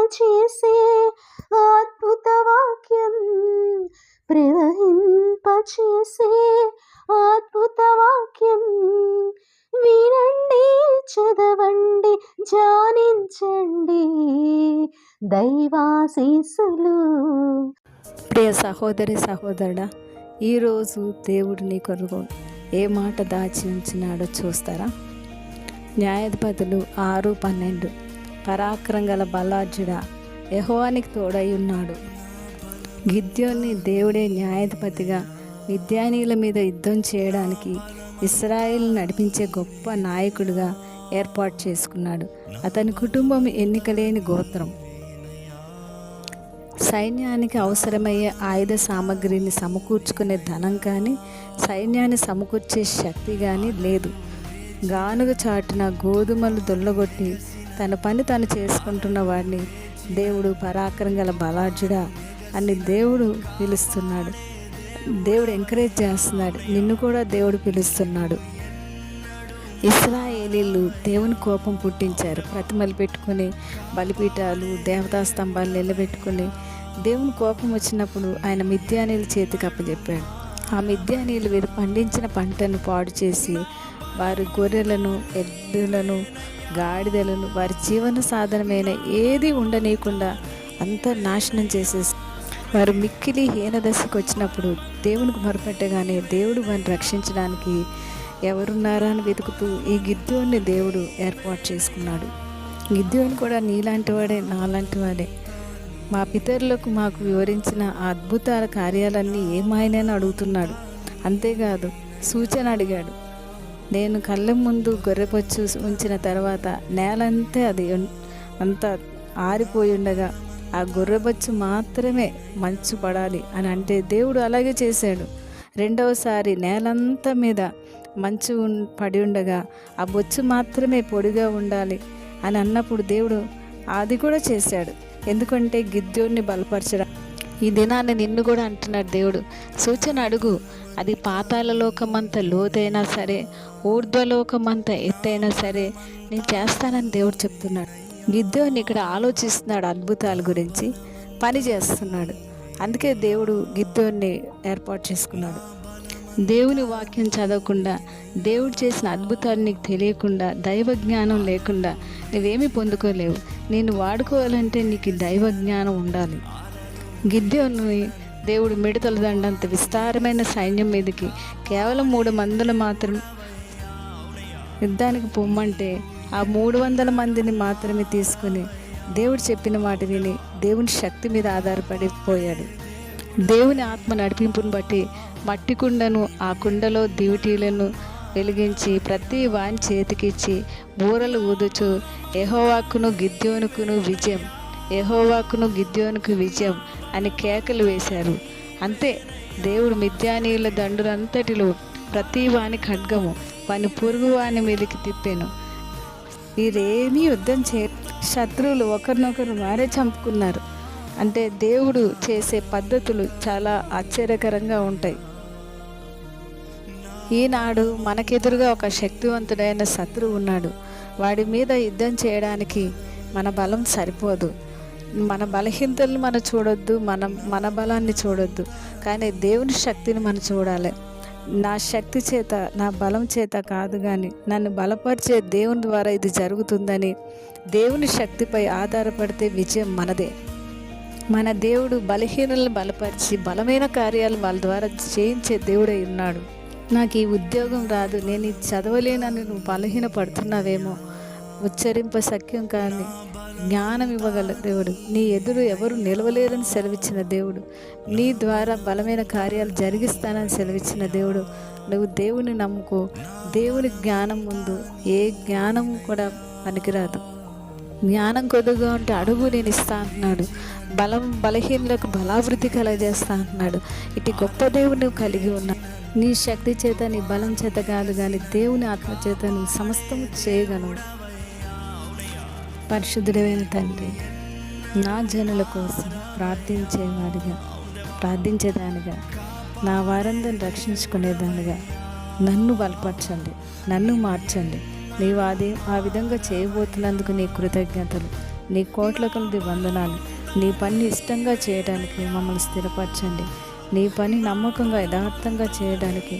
ప్రవహింపచేసే అద్భుత వాక్యం, ప్రవహింపచేసే అద్భుత వాక్యం. వినండి, చదవండి, ధ్యానించండి దైవాశీస్సులు. ప్రియ సహోదరి సహోదరుడా, ఈరోజు దేవుడు నీ కొరకు ఏ మాట దాచి ఉంచినాడో చూస్తారా? న్యాయాధిపతులు 6:12 పరాక్రమం గల బలాఢ్యుడా, యెహోవానికి తోడై ఉన్నాడు. గిద్యోన్ని దేవుడే న్యాయాధిపతిగా మిద్యానీయుల మీద యుద్ధం చేయడానికి ఇశ్రాయేలు నడిపించే గొప్ప నాయకుడిగా ఏర్పాటు చేసుకున్నాడు. అతని కుటుంబం ఎన్నికలేని గోత్రం. సైన్యానికి అవసరమయ్యే ఆయుధ సామగ్రిని సమకూర్చుకునే ధనం కానీ, సైన్యాన్ని సమకూర్చే శక్తి కానీ లేదు. గానుగ చాటున గోధుమలు దొల్లగొట్టి తన పని తను చేసుకుంటున్న వాడిని దేవుడు పరాక్రమం గల బలాఢ్యుడా అని దేవుడు పిలుస్తున్నాడు. దేవుడు ఎంకరేజ్ చేస్తున్నాడు. నిన్ను కూడా దేవుడు పిలుస్తున్నాడు. ఇశ్రాయేలీలు దేవుని కోపం పుట్టించారు. ప్రతిమలు పెట్టుకుని, బలిపీఠాలు, దేవతా స్తంభాలు నిలబెట్టుకుని దేవుని కోపం వచ్చినప్పుడు ఆయన మిద్యానీయుల చేతికి అప్పచెప్పాడు. ఆ మిద్యానీయులు వీరు పండించిన పంటను పాడు చేసి వారి గొర్రెలను, ఎద్దులను, గాడిదలను, వారి జీవన సాధనమైన ఏది ఉండనీయకుండా అంతా నాశనం చేసేసి వారు మిక్కిలి హీనదశకు వచ్చినప్పుడు దేవునికి మొరపెట్టగానే దేవుడు వారిని రక్షించడానికి ఎవరున్నారా అని వెతుకుతూ ఈ గిద్యోన్ని దేవుడు ఏర్పాటు చేసుకున్నాడు. గిద్యోని కూడా నీలాంటి వాడే, నాలాంటి వాడే. మా పితరులకు మాకు వివరించిన ఆ అద్భుతాల కార్యాలన్నీ ఏమాయనని అడుగుతున్నాడు. అంతేకాదు, సూచన అడిగాడు. నేను కళ్ళ ముందు గొర్రెపొచ్చు ఉంచిన తర్వాత నేలంతా అది అంతా ఆరిపోయి ఉండగా ఆ గొర్రెబొచ్చు మాత్రమే మంచు పడాలి అని అంటే దేవుడు అలాగే చేశాడు. రెండవసారి నేలంతా మీద మంచు పడి ఉండగా ఆ బొచ్చు మాత్రమే పొడిగా ఉండాలి అని అన్నప్పుడు దేవుడు అది కూడా చేశాడు. ఎందుకంటే గిద్యోన్ని బలపరచడం. ఈ దినాన్ని నిన్ను కూడా అంటున్నాడు దేవుడు. సూచన అడుగు. అది పాతాళ లోకమంత లోతైనా సరే, ఊర్ధ్వలోకమంత ఎత్తైనా సరే నేను చేస్తానని దేవుడు చెప్తున్నాడు. గిద్యోని ఇక్కడ ఆలోచిస్తున్నాడు, అద్భుతాల గురించి పని చేస్తున్నాడు. అందుకే దేవుడు గిద్యోన్ని ఏర్పాటు చేసుకున్నాడు. దేవుని వాక్యం చదవకుండా, దేవుడు చేసిన అద్భుతాలు నీకు తెలియకుండా, దైవ జ్ఞానం లేకుండా నువ్వేమీ పొందుకోలేవు. నేను వాడుకోవాలంటే నీకు దైవ జ్ఞానం ఉండాలి. గిద్యోన్ని దేవుడు మిడతల దండంత విస్తారమైన సైన్యం మీదకి కేవలం 300 మాత్రం యుద్ధానికి పొమ్మంటే ఆ 300 మందిని మాత్రమే తీసుకుని దేవుడు చెప్పిన మాట విని దేవుని శక్తి మీద ఆధారపడిపోయాడు. దేవుని ఆత్మ నడిపింపుని బట్టి మట్టి కుండను, ఆ కుండలో దివిటీలను వెలిగించి ప్రతి వాని చేతికిచ్చి బూరలు ఊదుచు యెహోవాకును గిద్యోనుకును విజయం, యెహోవాకును గిద్యోనుకు విజయం అని కేకలు వేశారు. అంతే, దేవుడు మిద్యానీయుల దండులంతటిలో ప్రతి వాని ఖడ్గము వాని పొరుగు వాని మీదకి తిప్పాను. వీరేమీ యుద్ధం శత్రువులు ఒకరినొకరు వారే చంపుకున్నారు. అంటే దేవుడు చేసే పద్ధతులు చాలా ఆశ్చర్యకరంగా ఉంటాయి. ఈనాడు మనకెదురుగా ఒక శక్తివంతుడైన శత్రువు ఉన్నాడు. వాడి మీద యుద్ధం చేయడానికి మన బలం సరిపోదు. మన బలహీనతలను మనం చూడొద్దు, మన బలాన్ని చూడొద్దు, కానీ దేవుని శక్తిని మనం చూడాలి. నా శక్తి చేత, నా బలం చేత కాదు, కానీ నన్ను బలపరిచే దేవుని ద్వారా ఇది జరుగుతుందని దేవుని శక్తిపై ఆధారపడితే విజయం మనదే. మన దేవుడు బలహీనులను బలపరిచి బలమైన కార్యాలు వాళ్ళ ద్వారా చేయించే దేవుడై ఉన్నాడు. నాకు ఈ ఉద్యోగం రాదు, నేను ఇది చదవలేనని నువ్వు బలహీన పడుతున్నావేమో, ఉచ్చరింప సఖ్యం కానీ జ్ఞానం ఇవ్వగల దేవుడు, నీ ఎదురు ఎవరు నిలవలేరని సెలవిచ్చిన దేవుడు, నీ ద్వారా బలమైన కార్యాలు జరిగిస్తానని సెలవిచ్చిన దేవుడు. నువ్వు దేవుని నమ్ముకో. దేవుని జ్ఞానం ముందు ఏ జ్ఞానం కూడా పనికిరాదు. జ్ఞానం కొద్దిగా ఉంటే అడుగు, నేను ఇస్తా అంటున్నాడు. బలహీనులకు బలాభివృద్ధి కలగజేస్తా అంటున్నాడు. ఇటు గొప్ప దేవుని కలిగి ఉన్నా. నీ శక్తి చేత, నీ బలం చేత కాదు, కానీ దేవుని ఆత్మ చేత నువ్వు సమస్తము చేయగలవు. పరిశుద్ధుడైన తండ్రి, నా జనుల కోసం ప్రార్థించేదానిగా, నా వారందరిని రక్షించుకునేదానిగా నన్ను బలపరచండి, నన్ను మార్చండి. నీవు ఆ విధంగా చేయబోతున్నందుకు నీ కృతజ్ఞతలు. నీ కోట్ల కొలది వందనాలు. నీ పని ఇష్టంగా చేయడానికి మమ్మల్ని స్థిరపరచండి. నీ పని నమ్మకంగా యథార్థంగా చేయడానికి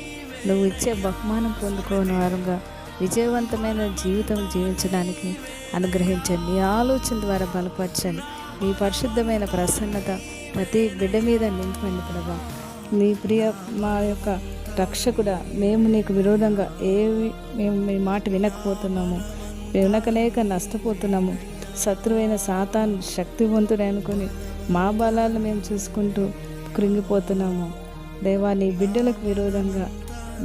నువ్వు ఇచ్చే బహుమానం పొందుకోని వారుగా విజయవంతమైన జీవితం జీవించడానికి అనుగ్రహించండి. నీ ఆలోచన ద్వారా బలపరచండి. నీ పరిశుద్ధమైన ప్రసన్నత ప్రతి బిడ్డ మీద నింపండి ప్రభా. నీ ప్రియ మా యొక్క రక్షకుడా, మేము నీకు విరోధంగా మేము మీ మాట వినకపోతున్నాము, వినకలేక నష్టపోతున్నాము. శత్రువైన సాతాను శక్తివంతుడు అనుకొని మా బలాలను మేము చూసుకుంటూ కృంగిపోతున్నాము. దేవా, నీ బిడ్డలకు విరోధంగా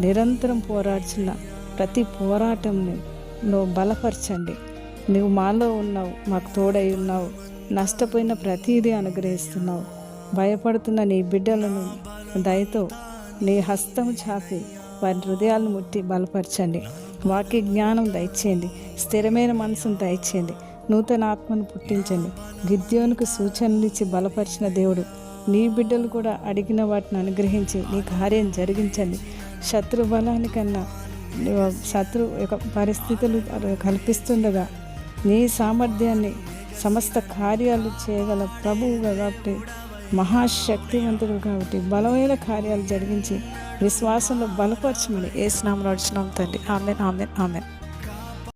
నిరంతరం పోరాడుచున్న ప్రతి పోరాటంని నువ్వు బలపరచండి. నువ్వు మాలో ఉన్నావు, మాకు తోడై ఉన్నావు. నష్టపోయిన ప్రతిదీ అనుగ్రహిస్తున్నావు. భయపడుతున్న నీ బిడ్డలను దయతో నీ హస్తం చాపి వారి హృదయాలను ముట్టి బలపరచండి. వాక్య జ్ఞానం దయచేయండి. స్థిరమైన మనసును దయచేయండి. నూతన ఆత్మను పుట్టించండి. గిద్యోనుకు సూచనలు ఇచ్చి బలపరిచిన దేవుడు, నీ బిడ్డలు కూడా అడిగిన వాటిని అనుగ్రహించి నీ కార్యం జరిగించండి. శత్రు బలానికన్నా శత్రు యొక్క పరిస్థితులు కల్పిస్తుండగా నీ సామర్థ్యాన్ని సమస్త కార్యాలు చేయగల ప్రభువుగా కాబట్టి, మహాశక్తివంతుడు కాబట్టి బలమైన కార్యాలు జరిగించి విశ్వాసంలో బలపరచమని యేసు నామములో అడుగుచున్నాము తండ్రి. ఆమేన్, ఆమేన్, ఆమేన్.